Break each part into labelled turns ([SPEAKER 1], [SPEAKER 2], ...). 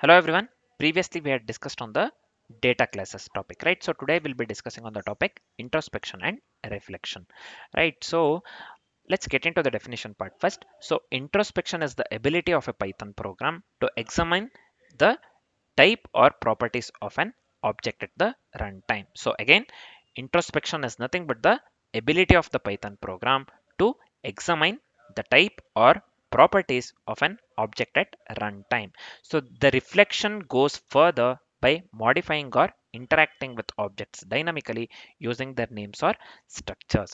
[SPEAKER 1] Hello everyone. Previously we had discussed on the data classes topic, right? So today we'll be discussing on the topic introspection and reflection, right? So let's get into the definition part first. So introspection is the ability of a Python program to examine the type or properties of an object at the runtime. So again, introspection is nothing but the ability of the Python program to examine the type or properties of an object at runtime. So the reflection goes further by modifying or interacting with objects dynamically using their names or structures.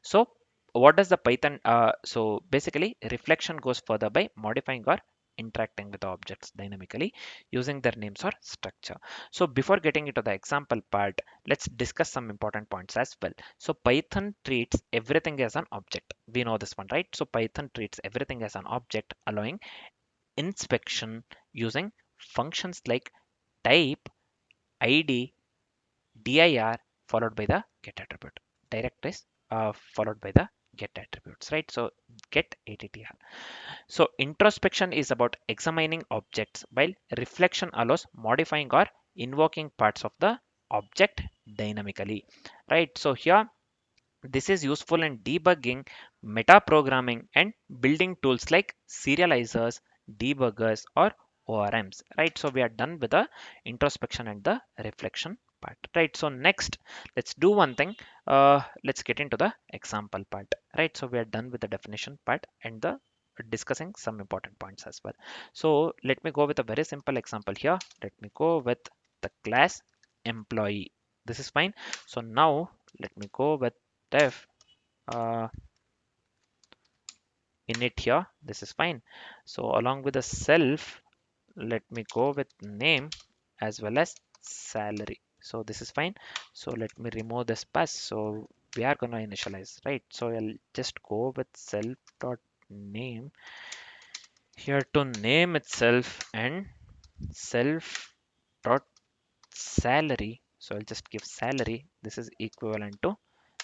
[SPEAKER 1] So what does the Python so basically reflection goes further by modifying or interacting with objects dynamically using their names or structure. So before getting into the example part, let's discuss some important points as well. So Python treats everything as an object. We know this one, right? So Python treats everything as an object, allowing inspection using functions like type, id, dir followed by the get attribute. Direct is followed by the get attributes, right? So get attr. So introspection is about examining objects, while reflection allows modifying or invoking parts of the object dynamically, right? So here this is useful in debugging, metaprogramming, and building tools like serializers, debuggers, or ORMs, right? So we are done with the introspection and the reflection part, right? So next, let's do one thing. Let's get into the example part, right? So we are done with the definition part and the discussing some important points as well. So let me go with a very simple example here. Let me go with the class employee. This is fine. So now let me go with def uh, init here. This is fine. So along with the self, let me go with name as well as salary. So this is fine. So let me remove this pass. So we are gonna initialize, right? So I'll just go with self dot name here to name itself and self dot salary. So I'll just give salary. This is equivalent to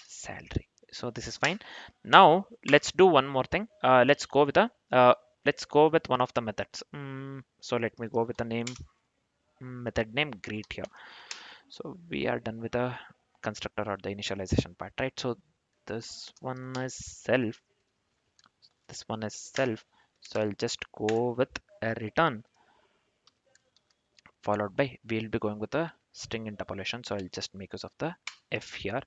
[SPEAKER 1] salary. So this is fine. Now let's do one more thing. Let's go with one of the methods. So let me go with the name method name greet here. So we are done with the constructor or the initialization part, right? So this one is self, this one is self. So I'll just go with a return followed by, we'll be going with a string interpolation. So I'll just make use of the f here.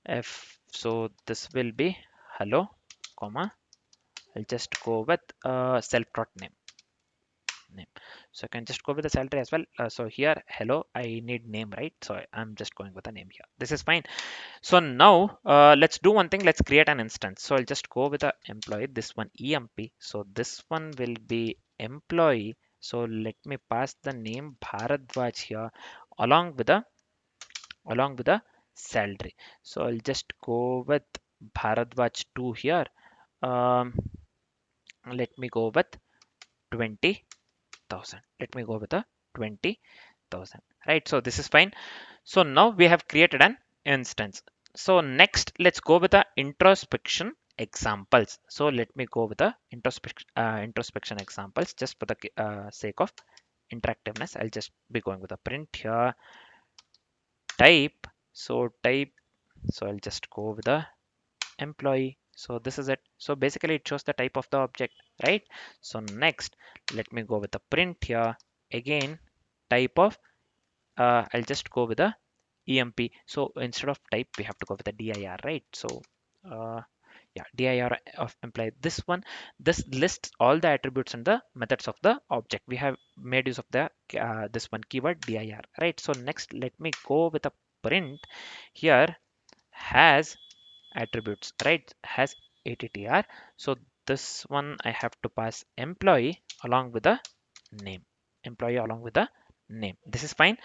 [SPEAKER 1] F, so this will be hello, comma. I'll just go with self dot name. So I can just go with the salary as well. So here, hello, I need name, right? So I'm just going with a name here. This is fine. So now let's do one thing. Let's create an instance. So I'll just go with the employee. This one emp. So this one will be employee. So let me pass the name Bharadwaj here along with the salary. So I'll just go with Bharadwaj 2 here. Um, let me go with 20,000. Let me go with a 20,000. Right. So this is fine. So now we have created an instance. So next, let's go with the introspection examples. So let me go with the introspection examples just for the sake of interactiveness. I'll just be going with a print here. Type. So type. So I'll just go with the employee. So this is it. So basically it shows the type of the object, right? So next, let me go with the print here. Again, type of, I'll just go with the emp. So instead of type, we have to go with the dir, right? So uh, yeah, dir of employee. This lists all the attributes and the methods of the object. We have made use of the this one keyword dir, right? So next, let me go with a print here has attributes, right? Has attr. So this one I have to pass employee along with the name. Employee along with the name. This is fine.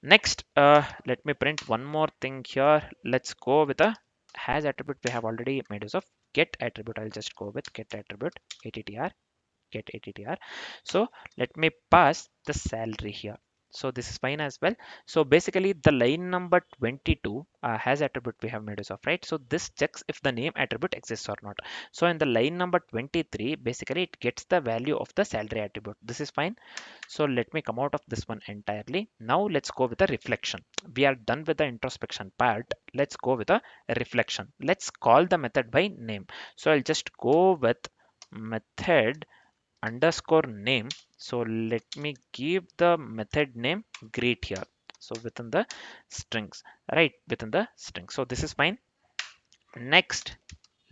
[SPEAKER 1] Next, let me print one more thing here. Let's go with a has attribute. We have already made use of get attribute. I'll just go with get attribute attr get attr. So let me pass the salary here. So this is fine as well. So basically the line number 22 has attribute we have made use of, right? So this checks if the name attribute exists or not. So in the line number 23, basically it gets the value of the salary attribute. This is fine. So let me come out of this one entirely. Now let's go with the reflection. We are done with the introspection part. Let's go with a reflection. Let's call the method by name. So I'll just go with method underscore name. So let me give the method name greet here. So within the strings, right? Within the string. So this is fine. Next,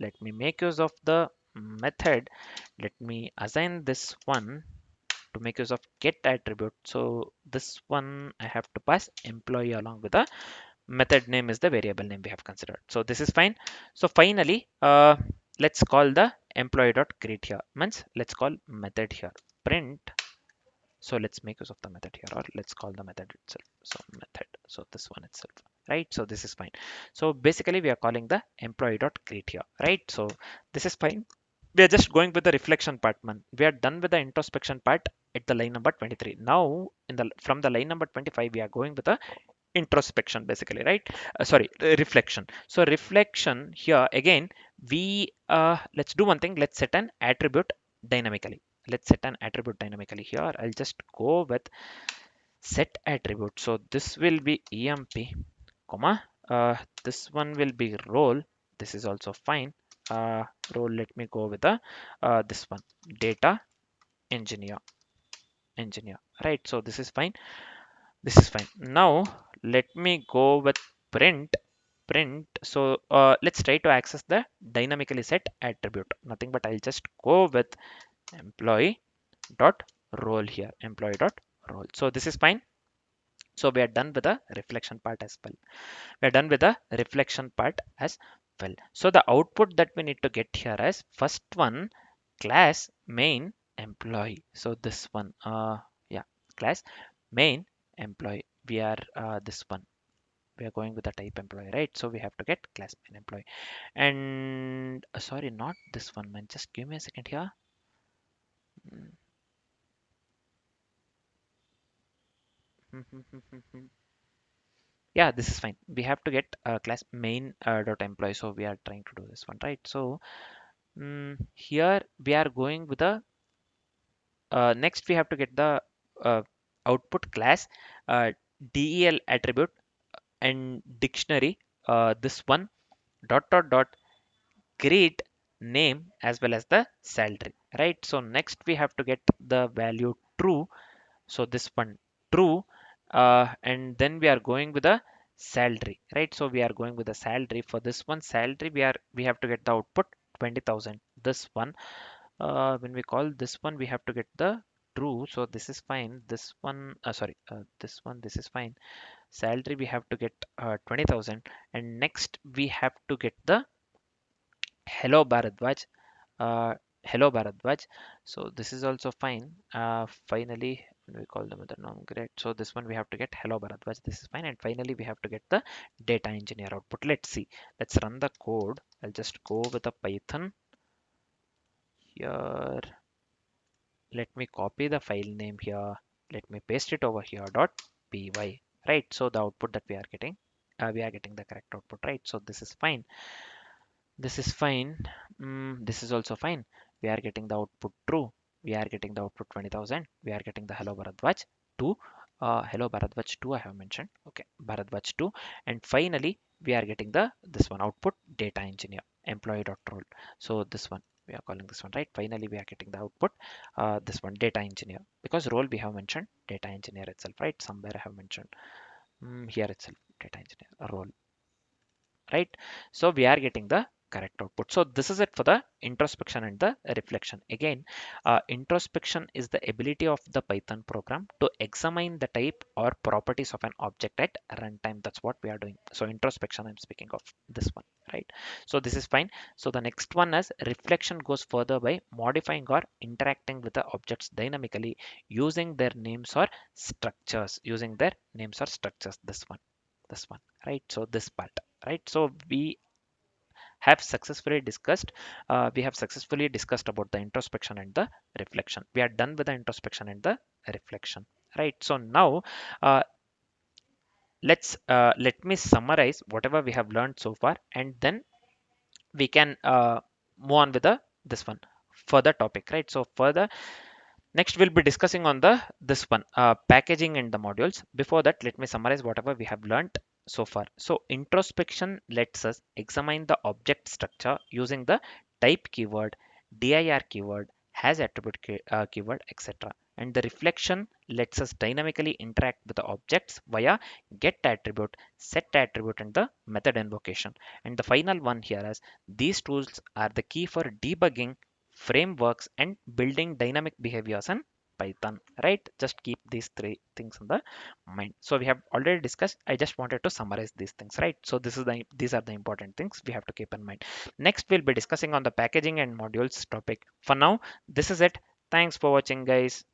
[SPEAKER 1] let me make use of the method. Let me assign this one to make use of get attribute. So this one I have to pass employee along with the method name is the variable name we have considered. So this is fine. So finally, let's call the employee dot greet here. Means let's call method here print. So let's make use of the method here, or let's call the method itself. So method. So this one itself, right? So this is fine. So basically we are calling the employee dot greet here, right? So this is fine. We are just going with the reflection part, man. We are done with the introspection part at the line number 23. Now in the from the line number 25, we are going with the introspection basically, right? Sorry, reflection. So reflection here again, we let's do one thing. Let's set an attribute dynamically. Let's set an attribute dynamically here. I'll just go with set attribute. So this will be emp comma, this one will be role. This is also fine. Role, let me go with the this one, data engineer, right? So this is fine. This is fine. Now let me go with print. So let's try to access the dynamically set attribute. Nothing but I'll just go with employee dot role here. Employee dot role. So this is fine. So we are done with the reflection part as well. We are done with the reflection part as well. So the output that we need to get here is first one, class main employee. So this one, yeah, class main employee. We are this one. We are going with the type employee, right? So we have to get class main employee. And sorry, not this one, man. Just give me a second here. Yeah, this is fine. We have to get class main dot employee. So we are trying to do this one, right? So here we are going with the next we have to get the uh, output class del attribute and dictionary, this one dot greet name as well as the salary, right? So next we have to get the value true. So this one true, and then we are going with the salary, right? So we are going with the salary. For this one salary, we have to get the output 20,000. This one, when we call this one, we have to get the true. So this is fine. This one, sorry, this one, this is fine. Salary we have to get 20,000, and next we have to get the hello Bharadwaj. uh, Hello Bharadwaj. So this is also fine. Finally, we call them the non great. So this one we have to get hello Bharadwaj. This is fine. And finally we have to get the data engineer output. Let's see. Let's run the code. I'll just go with a Python here. Let me copy the file name here. Let me paste it over here dot py. Right. So the output that we are getting the correct output. Right. So this is fine. This is fine. This is also fine. We are getting the output true. We are getting the output 20,000. We are getting the hello Bharadwaj 2. Hello Bharadwaj 2 I have mentioned. Okay, Bharadwaj 2. And finally, we are getting the this one output data engineer employee dot role. So this one we are calling this one, right. Finally, we are getting the output this one data engineer, because role we have mentioned data engineer itself, right. Somewhere I have mentioned here itself data engineer role, right. So we are getting the correct output. So this is it for the introspection and the reflection. Again, introspection is the ability of the Python program to examine the type or properties of an object at runtime. That's what we are doing. So introspection, I'm speaking of this one, right. So this is fine. So the next one is reflection, goes further by modifying or interacting with the objects dynamically using their names or structures. This one, right. So this part, right. So we have successfully discussed about the introspection and the reflection. We are done with the introspection and the reflection, right? So now uh, let me summarize whatever we have learned so far, and then we can move on with the this one further topic, right? So further, next we'll be discussing on the this one packaging and the modules. Before that, let me summarize whatever we have learned so far. So introspection lets us examine the object structure using the type keyword, dir keyword, has attribute keyword, etc. And the reflection lets us dynamically interact with the objects via get attribute, set attribute, and the method invocation. And the final one here is these tools are the key for debugging frameworks and building dynamic behaviors in Python, right? Just keep these three things in the mind. So we have already discussed. I just wanted to summarize these things, right? So these are the important things we have to keep in mind. Next, we'll be discussing on the packaging and modules topic. For now, this is it. Thanks for watching, guys.